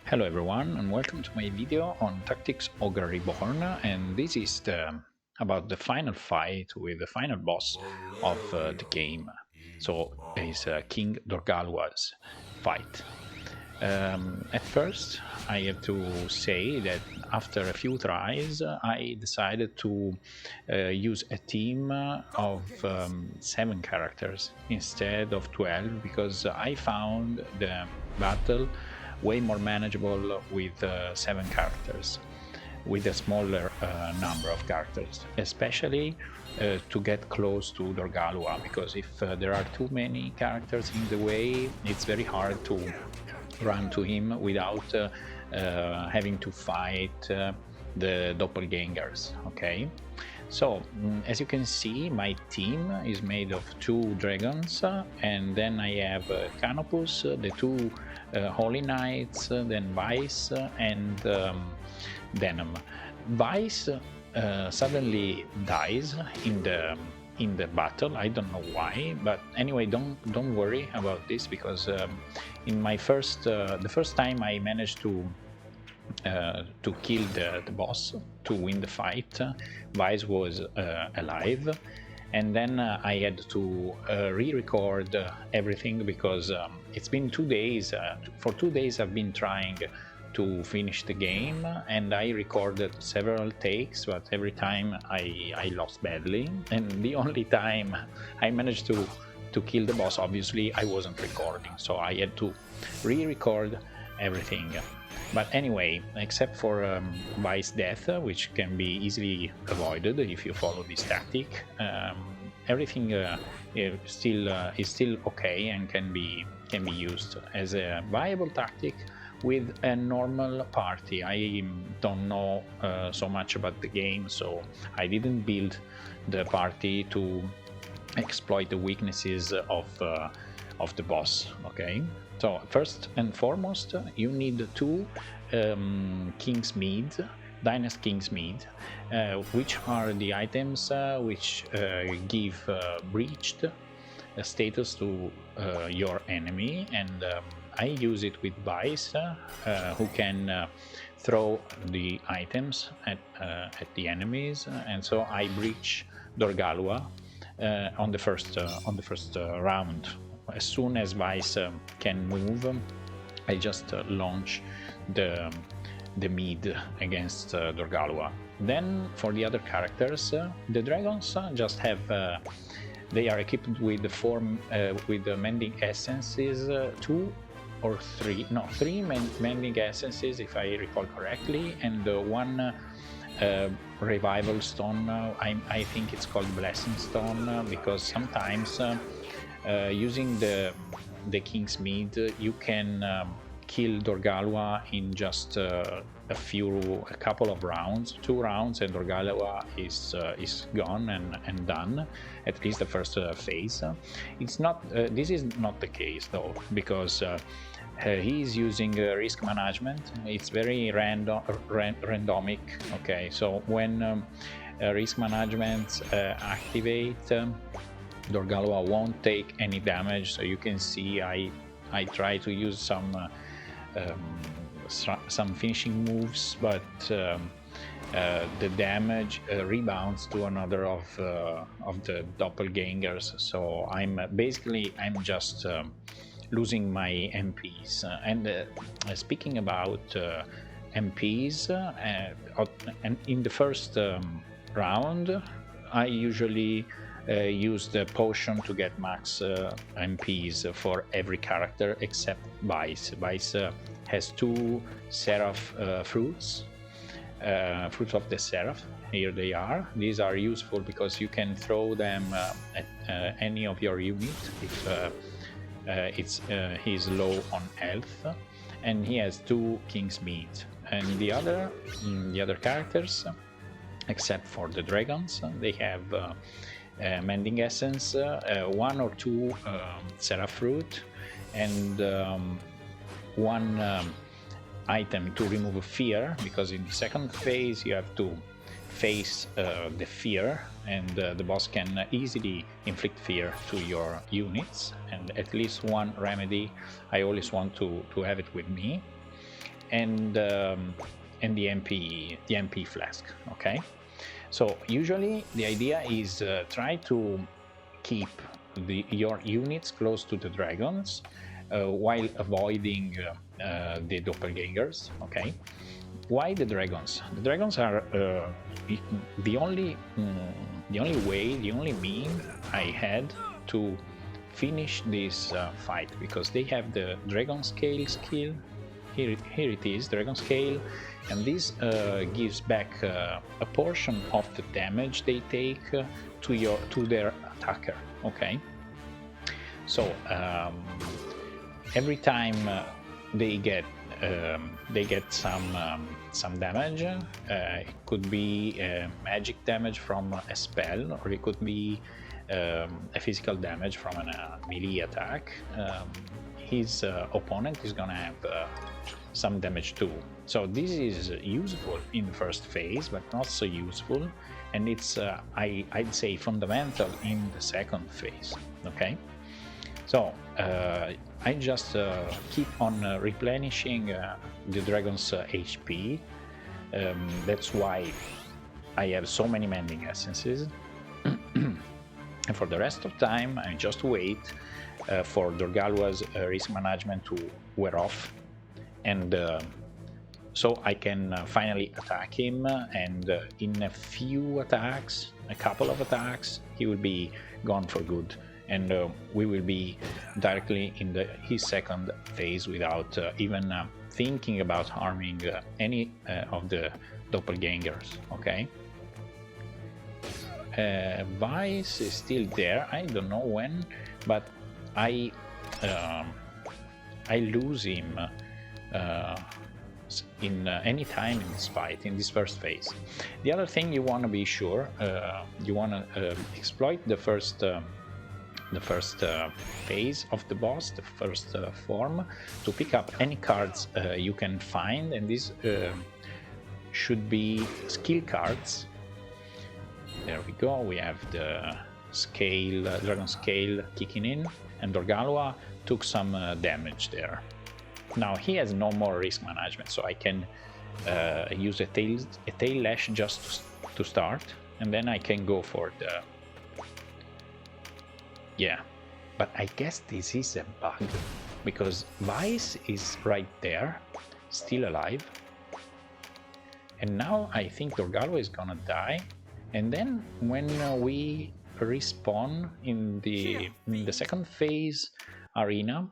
Hello everyone and welcome to my video on Tactics Ogre Reborn, and this is about the final fight with the final boss of the game. So it's King Dorgalwa's fight. At first I have to say that after a few tries I decided to use a team of 7 characters instead of 12 because I found the battle way more manageable with 7 characters, with a smaller number of characters, especially to get close to Dorgalwa, because if there are too many characters in the way, it's very hard to run to him without having to fight the doppelgangers. Okay, so as you can see, my team is made of 2 dragons, and then I have Canopus, the 2 Holy Knights, then Vice and Denim. Vice suddenly dies in the battle. I don't know why, but anyway, don't worry about this, because in my the first time I managed to kill the boss, to win the fight, Vice was alive, and then I had to re-record everything because it's been 2 days. For 2 days I've been trying to finish the game, and I recorded several takes, but every time I lost badly, and the only time I managed to kill the boss, obviously I wasn't recording, so I had to re-record everything. But anyway, except for Vice death, which can be easily avoided if you follow this tactic, everything is still okay and can be used as a viable tactic with a normal party. I don't know so much about the game, so I didn't build the party to exploit the weaknesses of the boss. Okay, so first and foremost you need 2 King's Mead, Dynast King's Mead, which are the items which give breached status to your enemy, and I use it with Vice, who can throw the items at the enemies, and so I breach Dorgalwa on the first round. As soon as Vice can move, I just launch the Mead against Dorgalwa. Then for the other characters, the dragons just have they are equipped with the mending essences, 2 or 3, no, 3 mending essences if I recall correctly, and 1 revival stone. I think it's called blessing stone, because sometimes using the King's Mead you can kill Dorgalwa in just a couple of rounds, 2 rounds, and Dorgalwa is gone and done, at least the first phase. It's not this is not the case though, because he is using risk management. It's very randomic. Okay, so when risk management activate, Dorgalwa won't take any damage. So you can see I try to use some finishing moves, but the damage rebounds to another of the doppelgangers. So I'm just losing my MPs. And speaking about MPs, and in the first round I usually use the potion to get max MPs for every character except Vice. Vice has 2 Seraph fruits, fruits of the Seraph. Here they are. These are useful because you can throw them at any of your units if he's low on health, and he has 2 King's Mead. And the other characters, except for the dragons, they have mending essence, 1 or 2 Seraph fruit, and 1 item to remove fear, because in the second phase you have to face the fear, and the boss can easily inflict fear to your units, and at least 1 remedy I always want to have it with me. and the MP flask. Okay, so usually the idea is try to keep your units close to the dragons while avoiding the doppelgangers. Okay, why the dragons? The dragons are the only way, the only mean I had to finish this fight, because they have the dragon scale skill. Here it is, dragon scale, and this gives back a portion of the damage they take to their attacker. Okay, so every time they get some damage. It could be magic damage from a spell, or it could be a physical damage from a melee attack. His opponent is gonna have some damage too. So this is useful in the first phase, but not so useful, and it's I'd say fundamental in the second phase. Okay, so I just keep on replenishing the dragon's HP. That's why I have so many mending essences. And for the rest of time, I just wait for Dorgalwa's risk management to wear off, and so I can finally attack him, and in a few attacks, a couple of attacks, he will be gone for good, and we will be directly in his second phase without even thinking about harming any of the doppelgangers. Okay, Vice is still there. I don't know when, but I lose him in any time in this fight, in this first phase. The other thing you want to be sure, you want to exploit the first phase of the boss, the first form, to pick up any cards you can find, and these should be skill cards. There we go, we have the scale, dragon scale kicking in, and Dorgalwa took some damage there. Now he has no more risk management, so I can use a tail lash just to start, and then I can go for the... Yeah, but I guess this is a bug, because Vice is right there, still alive, and now I think Dorgalwa is gonna die, and then when we respawn in the second phase arena,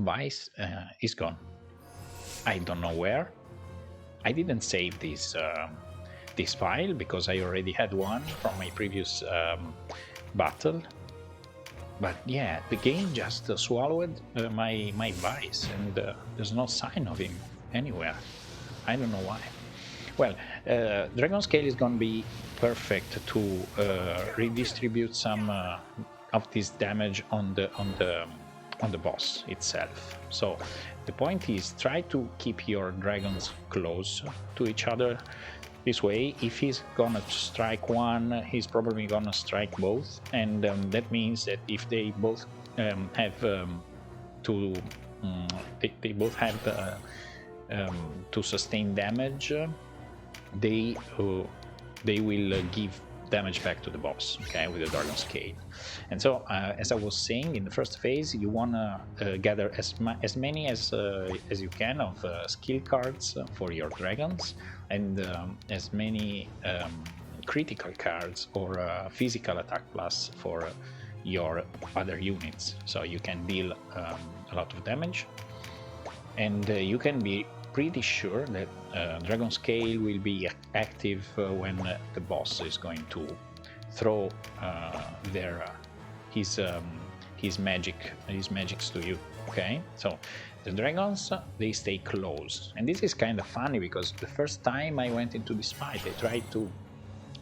Vice is gone. I don't know where. I didn't save this file because I already had one from my previous battle. But yeah, the game just swallowed my Vice, and there's no sign of him anywhere. I don't know why. Well, Dragon Scale is gonna be perfect to redistribute some of this damage on the boss itself. So the point is, try to keep your dragons close to each other. This way, if he's gonna strike one, he's probably gonna strike both, and that means that if they both have to sustain damage, they will give damage back to the boss, okay, with the Dragon Scale. And so, as I was saying, in the first phase, you wanna gather as many as you can of skill cards for your dragons, and as many critical cards or physical attack plus for your other units, so you can deal a lot of damage, and you can be pretty sure that Dragon Scale will be active when the boss is going to throw his magics to you. Okay, so the dragons, they stay close, and this is kind of funny because the first time I went into this fight, I tried to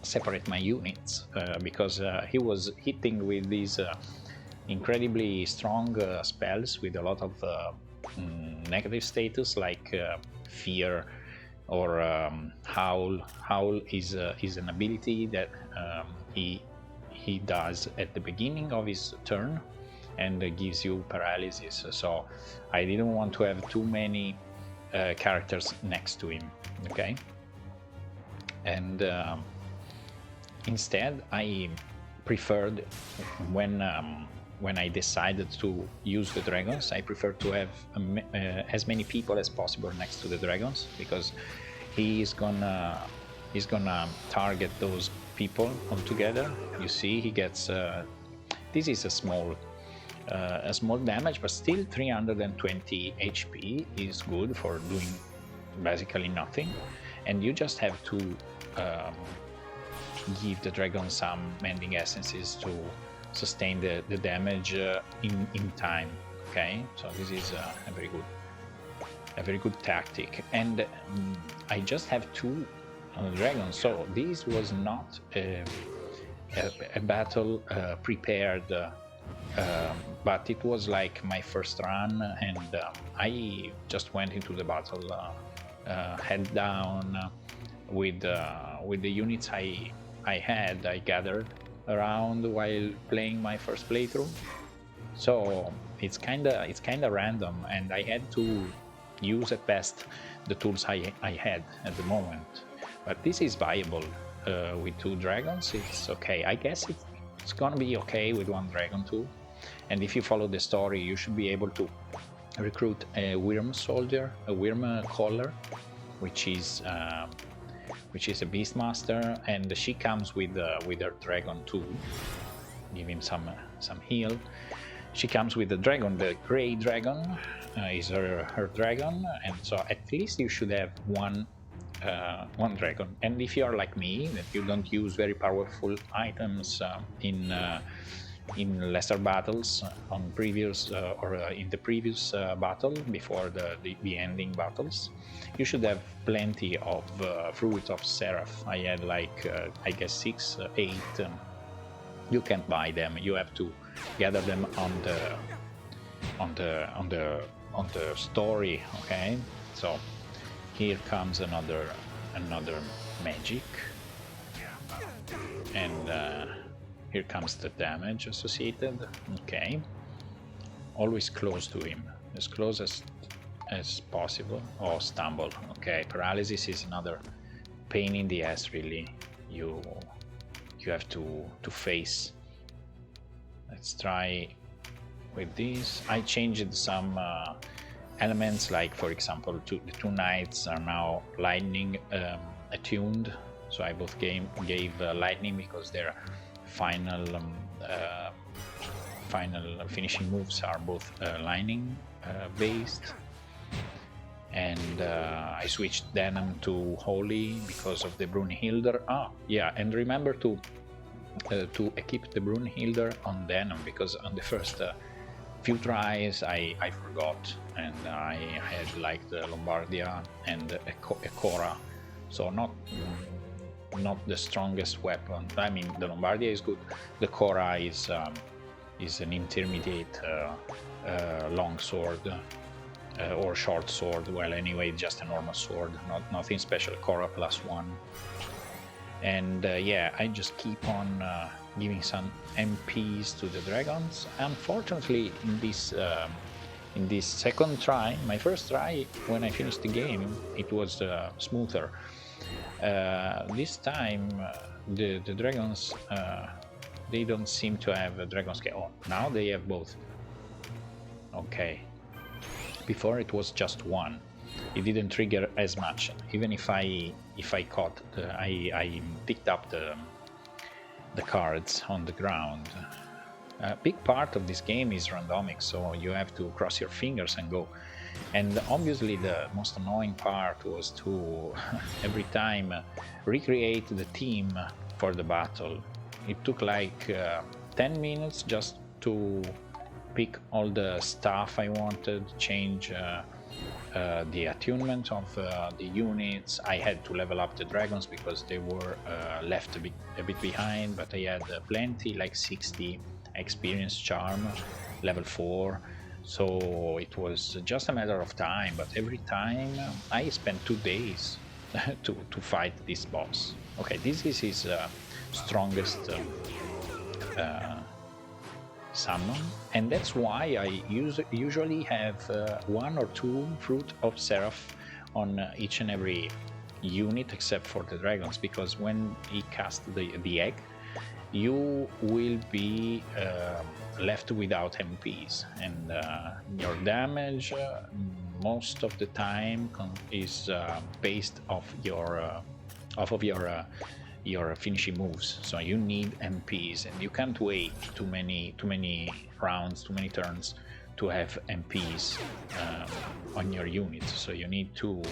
separate my units because he was hitting with these incredibly strong spells with a lot of negative status, like fear or howl. Howl is an ability that he does at the beginning of his turn and gives you paralysis. So I didn't want to have too many characters next to him. Okay, and instead I preferred, when I decided to use the dragons, I prefer to have as many people as possible next to the dragons, because he's gonna target those people all together. You see, he gets this is a small damage, but still 320 HP is good for doing basically nothing. And you just have to give the dragon some mending essences to sustain the damage in time. Okay, so this is a very good tactic. And I just have 2 dragons, so this was not a battle prepared, but it was like my first run, and I just went into the battle head down with the units I gathered around while playing my first playthrough. So it's kinda random, and I had to use at best the tools I had at the moment. But this is viable with 2 dragons. It's okay. I guess it's gonna be okay with 1 dragon too. And if you follow the story, you should be able to recruit a Wyrm soldier, a Wyrm caller, which is a Beastmaster, and she comes with her dragon too. Give him some heal. She comes with the dragon. The gray dragon is her dragon, and so at least you should have one dragon. And if you are like me, that you don't use very powerful items in lesser battles on previous or in the previous battle before the ending battles, you should have plenty of fruit of Seraph. I had like I guess 6, 8. You can't buy them. You have to gather them on the story. Okay, so here comes another magic, and here comes the damage associated. Okay, always close to him, as close as possible. Oh, stumble. Okay, paralysis is another pain in the ass, really. You have to face. Let's try with this. I changed some elements, like for example the 2 knights are now lightning attuned, so I both gave lightning because their final finishing moves are both lightning based. And I switched Denim to Holy because of the Brunhilder. Yeah, and remember to equip the Brunhilder on Denim, because on the first few tries I forgot, and I had like the Lombardia and a Cora, so not the strongest weapon. I mean, the Lombardia is good. The Cora is an intermediate long sword. Or short sword. Well, anyway, just a normal sword, nothing special. Cora +1, and yeah, I just keep on giving some MPs to the dragons. Unfortunately, in this second try, my first try when I finished the game, it was smoother. This time, the dragons they don't seem to have a dragon scale. Oh, now they have both. Okay. Before it was just 1. It didn't trigger as much. Even if I caught, I picked up the cards on the ground. A big part of this game is randomic, so you have to cross your fingers and go. And obviously the most annoying part was to every time recreate the team for the battle. It took like 10 minutes just to pick all the stuff I wanted, change the attunement of the units. I had to level up the dragons because they were left a bit behind, but I had plenty, like 60 experience charm, level 4. So it was just a matter of time, but every time I spent 2 days to fight this boss. Okay, this is his strongest summon, and that's why I usually have 1 or 2 fruit of Seraph on each and every unit except for the dragons, because when he casts the egg, you will be left without MPs, and your damage most of the time is based off of your finishing moves. So you need MPs, and you can't wait too many rounds, too many turns to have MPs on your units. So you need to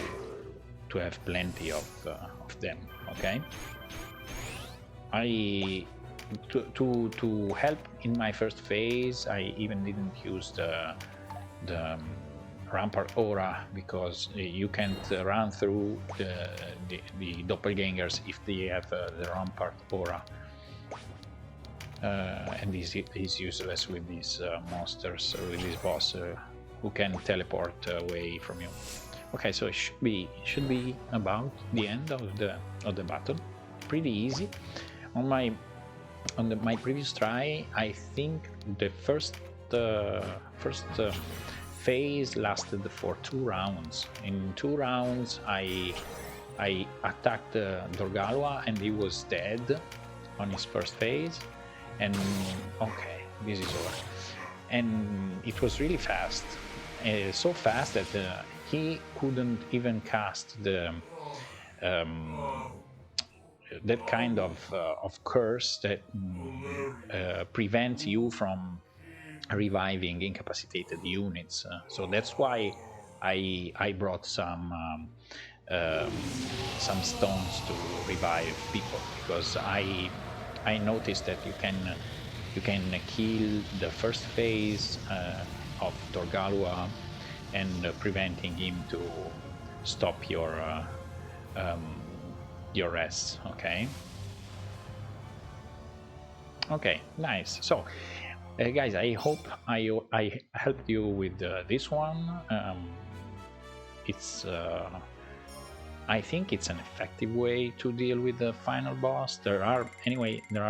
have plenty of them. Okay. To help in my first phase, I even didn't use the rampart aura, because you can't run through the doppelgangers if they have the rampart aura, and this is useless with these monsters, with this boss who can teleport away from you. Okay, so it should be about the end of the battle. Pretty easy. On my previous try, I think the first phase lasted for 2 rounds. In 2 rounds, I attacked Dorgalwa, and he was dead on his first phase. And okay, this is over. And it was really fast, so fast that he couldn't even cast the that kind of curse that prevents you from reviving incapacitated units. So that's why I brought some stones to revive people, because I noticed that you can kill the first phase of Dorgalwa and preventing him to stop your rest. Okay, nice. So guys, I hope I helped you with this one. It's I think it's an effective way to deal with the final boss. There are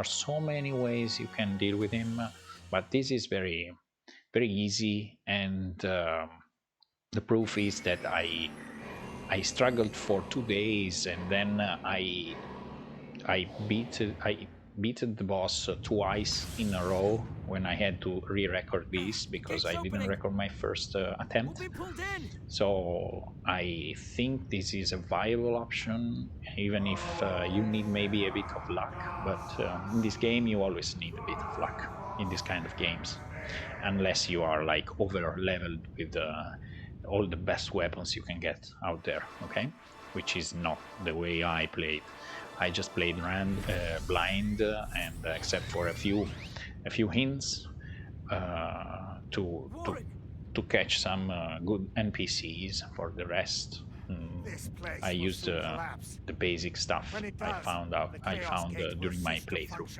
so many ways you can deal with him, but this is very easy, and the proof is that I struggled for 2 days, and then I beat the boss twice in a row when I had to re-record this, because I didn't record my first attempt. So I think this is a viable option, even if you need maybe a bit of luck. But in this game, you always need a bit of luck in this kind of games, unless you are like over leveled with all the best weapons you can get out there. Okay, which is not the way I played. I just played blind, and except for a few hints to catch some good NPCs. For the rest, I used the basic stuff I found during my playthrough.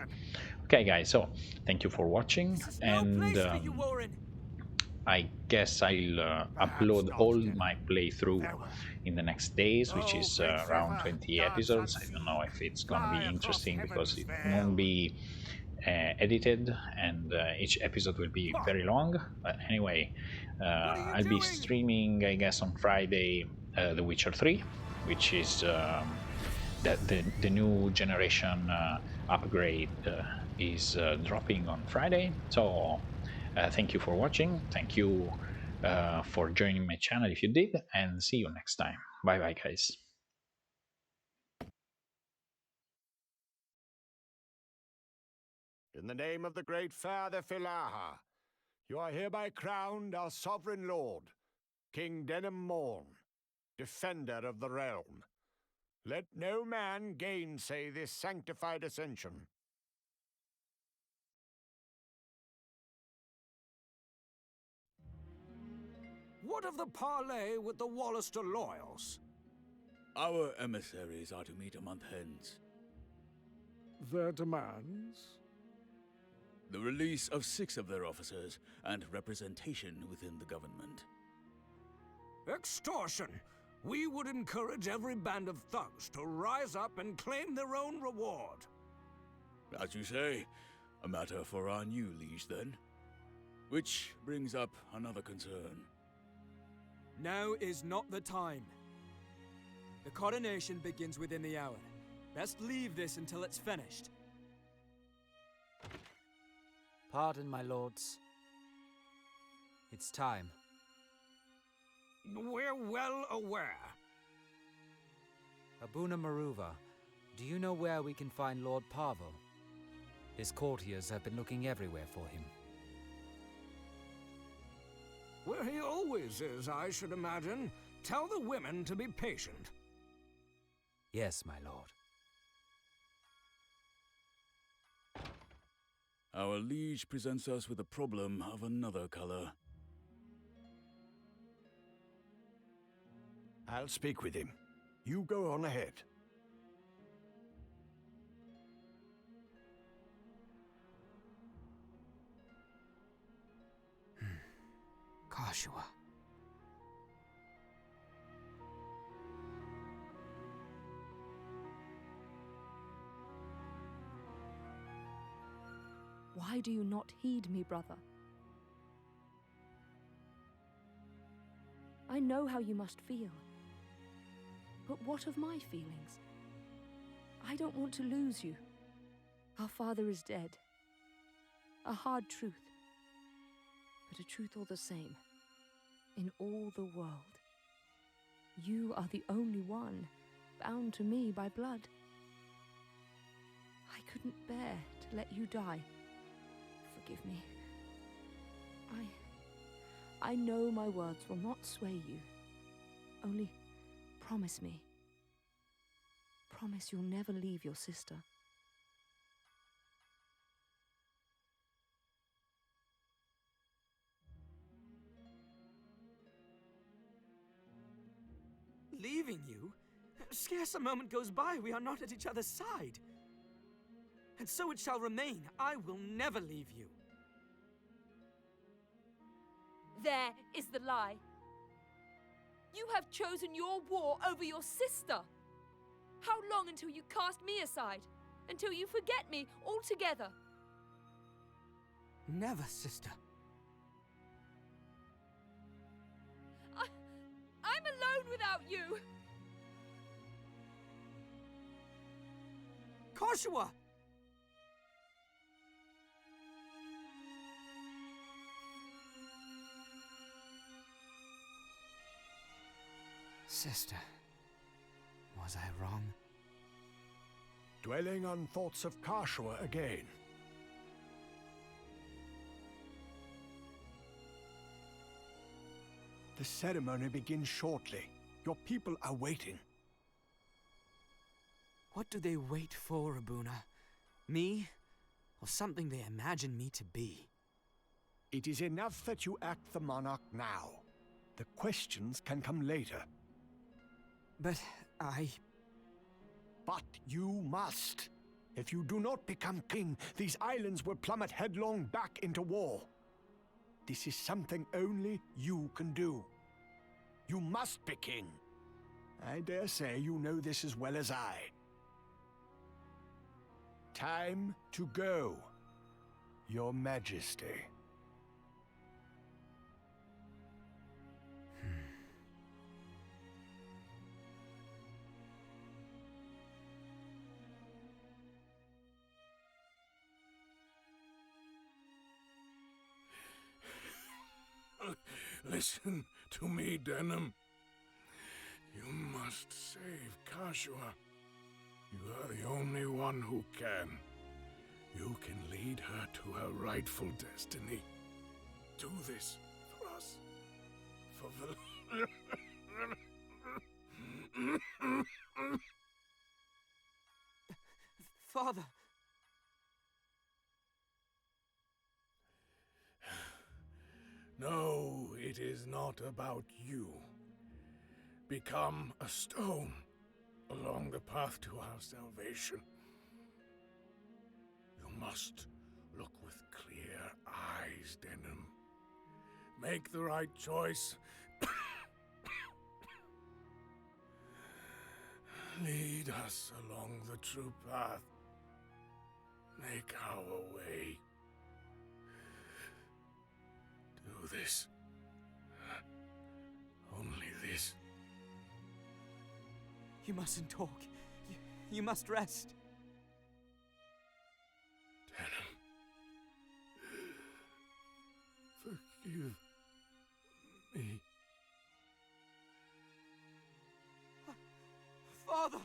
Okay, guys, so thank you for watching, and I guess I'll upload all my playthrough in the next days, which is around 20 episodes. I don't know if it's going to be interesting, because it won't be edited, and each episode will be very long. But anyway, I'll be streaming, I guess, on Friday, The Witcher 3, which is the new generation upgrade is dropping on Friday. So thank you for watching. Thank you for joining my channel if you did, and see you next time. Bye bye, guys. In the name of the great Father Filaha, you are hereby crowned our sovereign lord, King Denham Morn, defender of the realm. Let no man gainsay this sanctified ascension. What of the parley with the Wallister loyals? Our emissaries are to meet a month hence. Their demands? The release of 6 of their officers and representation within the government. Extortion! We would encourage every band of thugs to rise up and claim their own reward. As you say, a matter for our new liege then. Which brings up another concern. Now is not the time. The coronation begins within the hour. Best leave this until it's finished. Pardon, my lords. It's time. We're well aware. Abuna Maruva, do you know where we can find Lord Parvo? His courtiers have been looking everywhere for him. Where he always is, I should imagine. Tell the women to be patient. Yes, my lord. Our liege presents us with a problem of another color. I'll speak with him. You go on ahead. Kashua. Why do you not heed me, brother? I know how you must feel. But what of my feelings? I don't want to lose you. Our father is dead. A hard truth, but a truth all the same. In all the world, you are the only one bound to me by blood. I couldn't bear to let you die. Forgive me. I know my words will not sway you. Only promise me. Promise you'll never leave your sister. Leaving you? Scarce a moment goes by we are not at each other's side. And so it shall remain. I will never leave you. There is the lie. You have chosen your war over your sister. How long until you cast me aside? Until you forget me altogether? Never, sister. I'm alone without you! Kashua! Sister, was I wrong? Dwelling on thoughts of Kashua again. The ceremony begins shortly. Your people are waiting. What do they wait for, Abuna? Me? Or something they imagine me to be? It is enough that you act the monarch now. The questions can come later. But But you must. If you do not become king, these islands will plummet headlong back into war. This is something only you can do. You must be king. I dare say you know this as well as I. Time to go, Your Majesty. Listen to me, Denim. You must save Kashua. You are the only one who can. You can lead her to her rightful destiny. Do this for us. For the... Father! No, it is not about you. Become a stone along the path to our salvation. You must look with clear eyes, Denim. Make the right choice. Lead us along the true path. Make our way. Do this. Only this. You mustn't talk. You must rest. Denim. Forgive me. Father!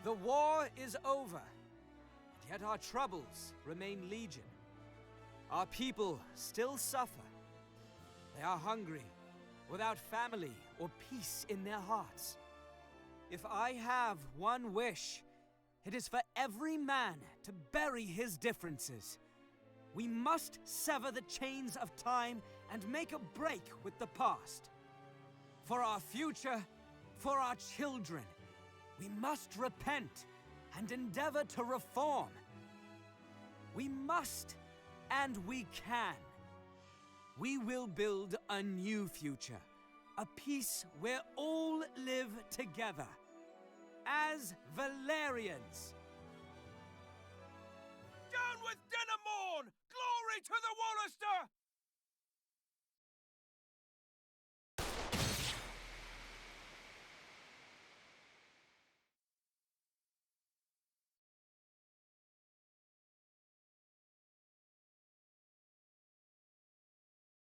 The war is over, and yet our troubles remain legion. Our people still suffer. They are hungry, without family or peace in their hearts. If I have one wish, it is for every man to bury his differences. We must sever the chains of time and make a break with the past. For our future, for our children, we must repent and endeavor to reform. We must, and we can. We will build a new future, a peace where all live together, as Valerians. Down with Denimorn! Glory to the Wallister!